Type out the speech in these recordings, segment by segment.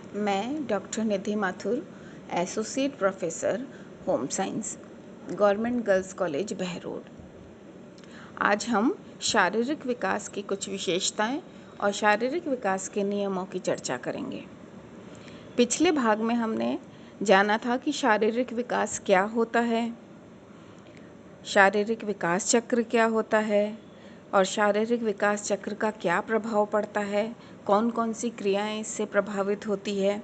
मैं doctor Nidhi Mathur, associate professor home science, government girls college Behror. आज हम शारीरिक विकास की कुछ विशेषताएं और शारीरिक विकास के नियमों की चर्चा करेंगे। पिछले भाग में हमने जाना था कि शारीरिक विकास क्या होता है, शारीरिक विकास चक्र क्या होता है और शारीरिक विकास चक्र का क्या प्रभाव पड़ता है, कौन कौन सी क्रियाएं इससे प्रभावित होती है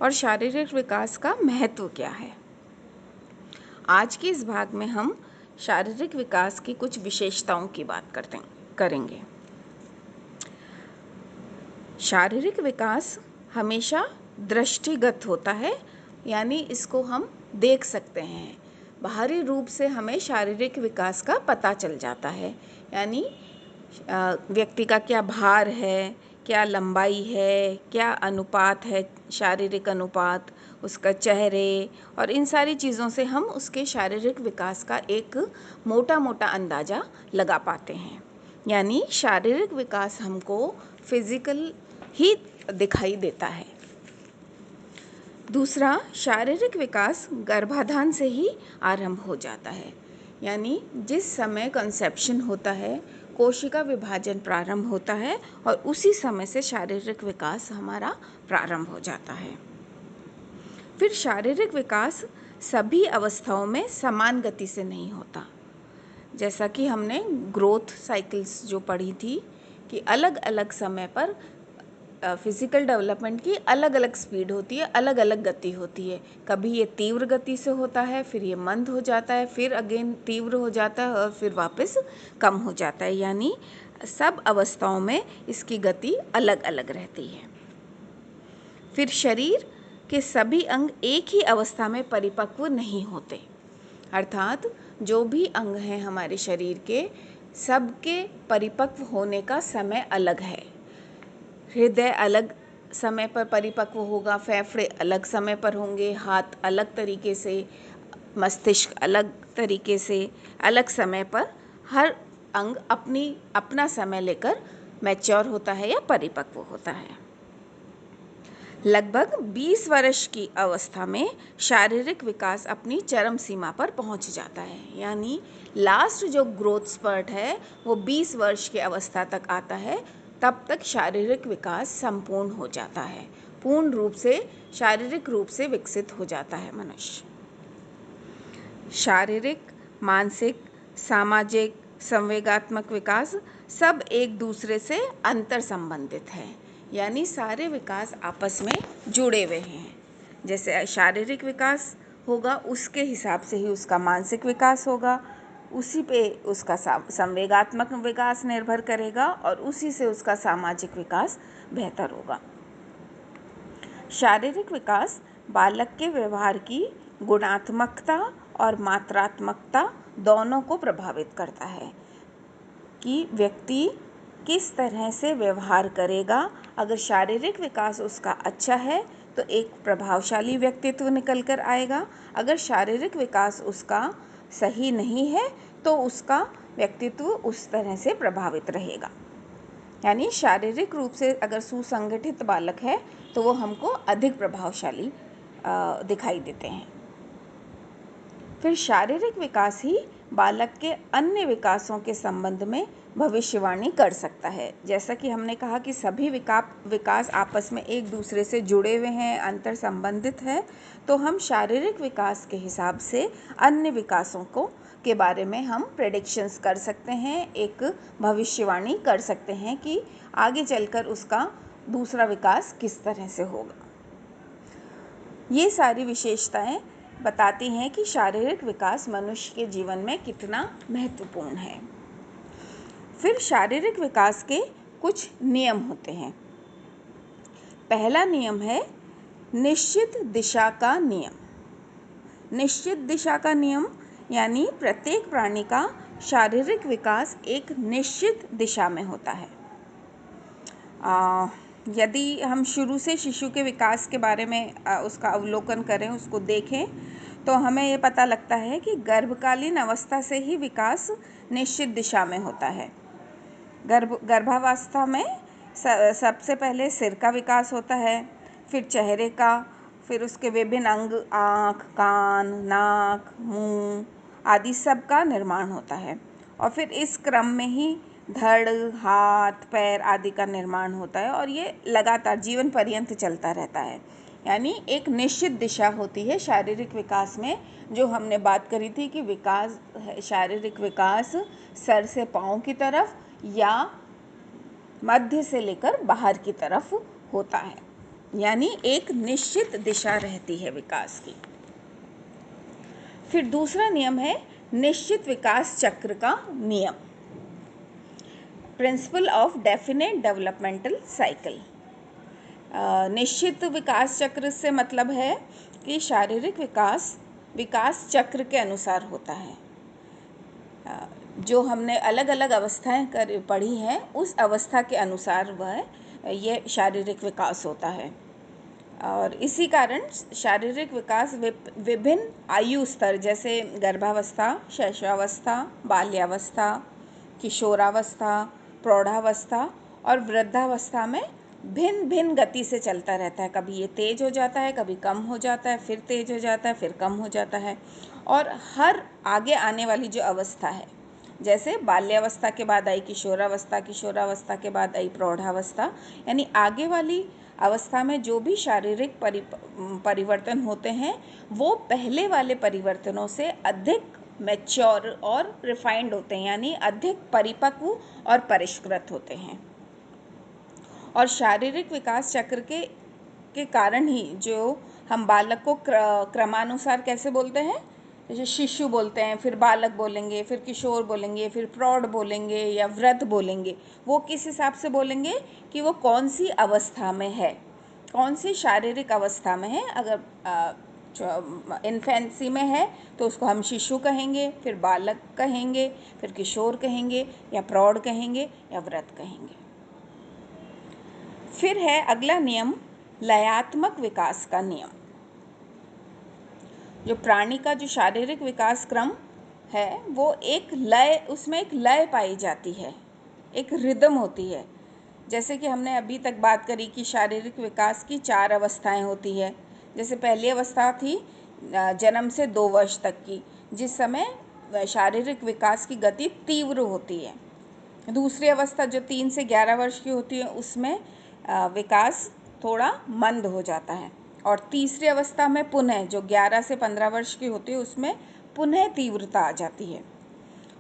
और शारीरिक विकास का महत्व क्या है। आज के इस भाग में हम शारीरिक विकास की कुछ विशेषताओं की बात करेंगे। शारीरिक विकास हमेशा दृष्टिगत होता है, यानी इसको हम देख सकते हैं। बाहरी रूप से हमें शारीरिक विकास का पता चल जाता है, यानी व्यक्ति का क्या भार है, क्या लंबाई है, क्या अनुपात है, शारीरिक अनुपात, उसका चेहरे और इन सारी चीज़ों से हम उसके शारीरिक विकास का एक मोटा मोटा अंदाज़ा लगा पाते हैं। यानी शारीरिक विकास हमको फिजिकल ही दिखाई देता है। दूसरा, शारीरिक विकास गर्भाधान से ही आरंभ हो जाता है, यानी जिस समय कंसेप्शन होता है, कोशिका विभाजन प्रारंभ होता है और उसी समय से शारीरिक विकास हमारा प्रारंभ हो जाता है। फिर शारीरिक विकास सभी अवस्थाओं में समान गति से नहीं होता। जैसा कि हमने ग्रोथ साइकिल्स जो पढ़ी थी कि अलग अलग समय पर फिज़िकल डेवलपमेंट की अलग अलग स्पीड होती है, अलग अलग गति होती है। कभी ये तीव्र गति से होता है, फिर ये मंद हो जाता है, फिर अगेन तीव्र हो जाता है और फिर वापस कम हो जाता है। यानी सब अवस्थाओं में इसकी गति अलग अलग रहती है। फिर शरीर के सभी अंग एक ही अवस्था में परिपक्व नहीं होते, अर्थात जो भी अंग हैं हमारे शरीर के, सबके परिपक्व होने का समय अलग है। हृदय अलग समय पर परिपक्व होगा, फेफड़े अलग समय पर होंगे, हाथ अलग तरीके से, मस्तिष्क अलग तरीके से, अलग समय पर हर अंग अपना समय लेकर मैच्योर होता है या परिपक्व होता है। लगभग 20 वर्ष की अवस्था में शारीरिक विकास अपनी चरम सीमा पर पहुंच जाता है, यानी लास्ट जो ग्रोथ स्पर्ट है वो 20 वर्ष की अवस्था तक आता है। तब तक शारीरिक विकास संपूर्ण हो जाता है, पूर्ण रूप से शारीरिक रूप से विकसित हो जाता है मनुष्य। शारीरिक, मानसिक, सामाजिक, संवेगात्मक विकास सब एक दूसरे से अंतर संबंधित है, यानी सारे विकास आपस में जुड़े हुए हैं। जैसे शारीरिक विकास होगा उसके हिसाब से ही उसका मानसिक विकास होगा, उसी पे उसका संवेगात्मक विकास निर्भर करेगा और उसी से उसका सामाजिक विकास बेहतर होगा। शारीरिक विकास बालक के व्यवहार की गुणात्मकता और मात्रात्मकता दोनों को प्रभावित करता है कि व्यक्ति किस तरह से व्यवहार करेगा। अगर शारीरिक विकास उसका अच्छा है तो एक प्रभावशाली व्यक्तित्व निकल कर आएगा, अगर शारीरिक विकास उसका सही नहीं है तो उसका व्यक्तित्व उस तरह से प्रभावित रहेगा। यानी शारीरिक रूप से अगर सुसंगठित बालक है तो वो हमको अधिक प्रभावशाली दिखाई देते हैं। फिर शारीरिक विकास ही बालक के अन्य विकासों के संबंध में भविष्यवाणी कर सकता है। जैसा कि हमने कहा कि सभी विकास आपस में एक दूसरे से जुड़े हुए हैं, अंतर संबंधित है, तो हम शारीरिक विकास के हिसाब से अन्य विकासों के बारे में हम प्रेडिक्शंस कर सकते हैं, एक भविष्यवाणी कर सकते हैं कि आगे चलकर उसका दूसरा विकास किस तरह से होगा। ये सारी विशेषताएं बताती हैं कि शारीरिक विकास मनुष्य के जीवन में कितना महत्वपूर्ण है। फिर शारीरिक विकास के कुछ नियम होते हैं। पहला नियम है निश्चित दिशा का नियम। निश्चित दिशा का नियम यानी प्रत्येक प्राणी का शारीरिक विकास एक निश्चित दिशा में होता है। यदि हम शुरू से शिशु के विकास के बारे में उसका अवलोकन करें, उसको देखें, तो हमें ये पता लगता है कि गर्भकालीन अवस्था से ही विकास निश्चित दिशा में होता है। गर्भावस्था में सबसे पहले सिर का विकास होता है, फिर चेहरे का, फिर उसके विभिन्न अंग, आँख, कान, नाक, मुंह आदि सब का निर्माण होता है। और फिर इस क्रम में ही धड़, हाथ, पैर आदि का निर्माण होता है और ये लगातार जीवन पर्यंत चलता रहता है। यानी एक निश्चित दिशा होती है शारीरिक विकास में, जो हमने बात करी थी कि विकास, शारीरिक विकास सर से पाँव की तरफ या मध्य से लेकर बाहर की तरफ होता है। यानी एक निश्चित दिशा रहती है विकास की। फिर दूसरा नियम है निश्चित विकास चक्र का नियम, principle of definite developmental cycle. निश्चित विकास चक्र से मतलब है कि शारीरिक विकास चक्र के अनुसार होता है। जो हमने अलग अलग अवस्थाएं पढ़ी हैं, उस अवस्था के अनुसार ये शारीरिक विकास होता है। और इसी कारण शारीरिक विकास विभिन्न आयु स्तर, जैसे गर्भावस्था, शैशवावस्था, बाल्यावस्था, किशोरावस्था, प्रौढ़ावस्था और वृद्धावस्था में भिन्न भिन्न गति से चलता रहता है। कभी ये तेज हो जाता है, कभी कम हो जाता है, फिर तेज हो जाता है, फिर कम हो जाता है। और हर आगे आने वाली जो अवस्था है, जैसे बाल्यावस्था के बाद आई किशोरावस्था, किशोरावस्था के बाद आई प्रौढ़ावस्था, यानी आगे वाली अवस्था में जो भी शारीरिक परिवर्तन होते हैं वो पहले वाले परिवर्तनों से अधिक मैच्योर और रिफाइंड होते हैं, यानी अधिक परिपक्व और परिष्कृत होते हैं। और शारीरिक विकास चक्र के कारण ही जो हम बालक को क्रमानुसार कैसे बोलते हैं, जैसे शिशु बोलते हैं, फिर बालक बोलेंगे, फिर किशोर बोलेंगे, फिर प्रौढ़ बोलेंगे या वृद्ध बोलेंगे। वो किस हिसाब से बोलेंगे कि वो कौन सी अवस्था में है, कौन सी शारीरिक अवस्था में है। अगर इन्फेंसी में है तो उसको हम शिशु कहेंगे, फिर बालक कहेंगे, फिर किशोर कहेंगे, या प्रौढ़ कहेंगे, या वृद्ध कहेंगे। फिर है अगला नियम लयात्मक विकास का नियम। जो प्राणी का जो शारीरिक विकास क्रम है वो एक लय, उसमें एक लय पाई जाती है, एक रिदम होती है। जैसे कि हमने अभी तक बात करी कि शारीरिक विकास की 4 अवस्थाएं होती है। जैसे पहली अवस्था थी जन्म से 2 वर्ष तक की, जिस समय शारीरिक विकास की गति तीव्र होती है। दूसरी अवस्था जो 3 से 11 वर्ष की होती है, उसमें विकास थोड़ा मंद हो जाता है। और तीसरी अवस्था में पुनः जो 11 से 15 वर्ष की होती है, उसमें पुनः तीव्रता आ जाती है।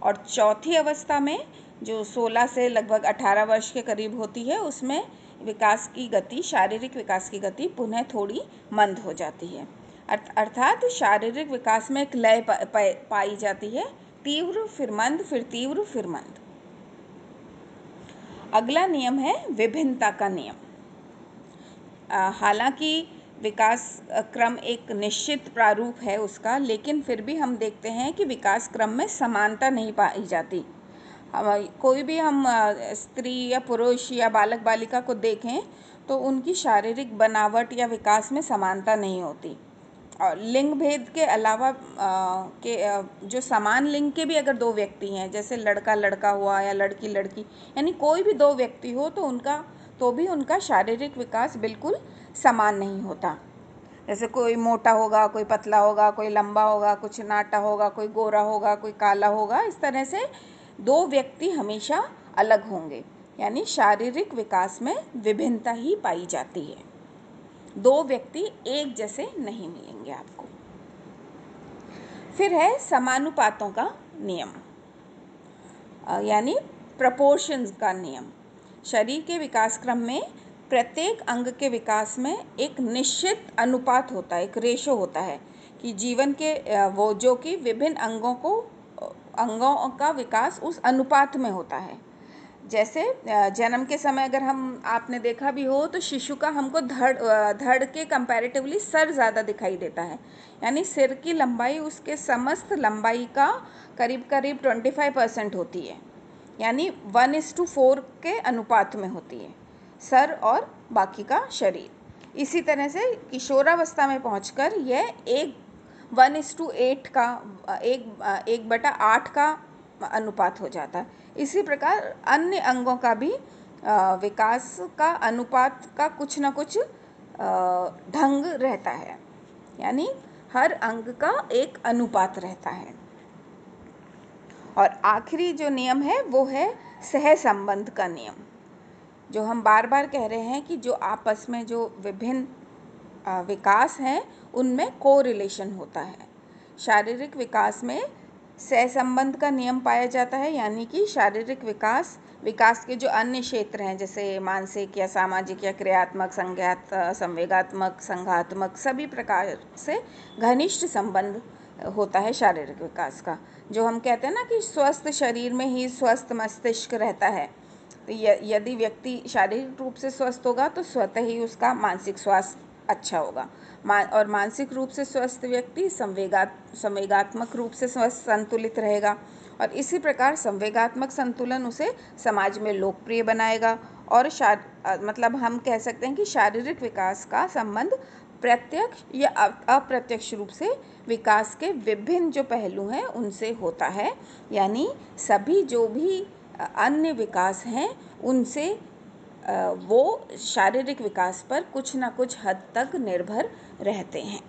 और चौथी अवस्था में जो 16 से लगभग 18 वर्ष के करीब होती है, उसमें विकास की गति, शारीरिक विकास की गति पुनः थोड़ी मंद हो जाती है। अर्थात शारीरिक विकास में एक लय पाई जाती है, तीव्र फिर मंद, फिर तीव्र फिर मंद। अगला नियम है विभिन्नता का नियम। हालांकि विकास क्रम एक निश्चित प्रारूप है उसका, लेकिन फिर भी हम देखते हैं कि विकास क्रम में समानता नहीं पाई जाती। कोई भी हम स्त्री या पुरुष या बालक बालिका को देखें तो उनकी शारीरिक बनावट या विकास में समानता नहीं होती। और लिंग भेद के अलावा जो समान लिंग के भी अगर 2 व्यक्ति हैं, जैसे लड़का लड़का हुआ या लड़की लड़की, यानी कोई भी 2 व्यक्ति हो तो भी उनका शारीरिक विकास बिल्कुल समान नहीं होता। जैसे कोई मोटा होगा, कोई पतला होगा, कोई लंबा होगा, कुछ नाटा होगा, कोई गोरा होगा, कोई काला होगा। इस तरह से 2 व्यक्ति हमेशा अलग होंगे, यानी शारीरिक विकास में विभिन्नता ही पाई जाती है। 2 व्यक्ति एक जैसे नहीं मिलेंगे आपको। फिर है समानुपातों का नियम, यानी प्रपोर्शंस का नियम। शरीर के विकास क्रम में प्रत्येक अंग के विकास में एक निश्चित अनुपात होता है, एक रेशो होता है कि जीवन के वो जो कि विभिन्न अंगों का विकास उस अनुपात में होता है। जैसे जन्म के समय अगर आपने देखा भी हो तो शिशु का हमको धड़ के कंपैरेटिवली सर ज़्यादा दिखाई देता है, यानी सिर की लंबाई उसके समस्त लंबाई का करीब करीब 25% होती है, यानी 1:4 के अनुपात में होती है सर और बाकी का शरीर। इसी तरह से किशोरावस्था में पहुंचकर यह 1:8 का 1/8 का अनुपात हो जाता है। इसी प्रकार अन्य अंगों का भी विकास का अनुपात का कुछ न कुछ ढंग रहता है, यानी हर अंग का एक अनुपात रहता है। और आखिरी जो नियम है वो है सहसंबंध का नियम, जो हम बार बार कह रहे हैं कि जो आपस में जो विभिन्न विकास हैं उनमें कोरिलेशन होता है। शारीरिक विकास में सहसंबंध का नियम पाया जाता है, यानी कि शारीरिक विकास के जो अन्य क्षेत्र हैं जैसे मानसिक या सामाजिक या क्रियात्मक, संवेगात्मक, संघात्मक, सभी प्रकार से घनिष्ठ संबंध होता है शारीरिक विकास का। जो हम कहते हैं ना कि स्वस्थ शरीर में ही स्वस्थ मस्तिष्क रहता है, तो यदि व्यक्ति शारीरिक रूप से स्वस्थ होगा तो स्वतः ही उसका मानसिक स्वास्थ्य अच्छा होगा। और मानसिक रूप से स्वस्थ व्यक्ति संवेगात्मक रूप से स्वस्थ संतुलित रहेगा, और इसी प्रकार संवेगात्मक संतुलन उसे समाज में लोकप्रिय बनाएगा। और मतलब हम कह सकते हैं कि शारीरिक विकास का संबंध प्रत्यक्ष या अप्रत्यक्ष रूप से विकास के विभिन्न जो पहलू हैं उनसे होता है, यानी सभी जो भी अन्य विकास हैं उनसे वो शारीरिक विकास पर कुछ ना कुछ हद तक निर्भर रहते हैं।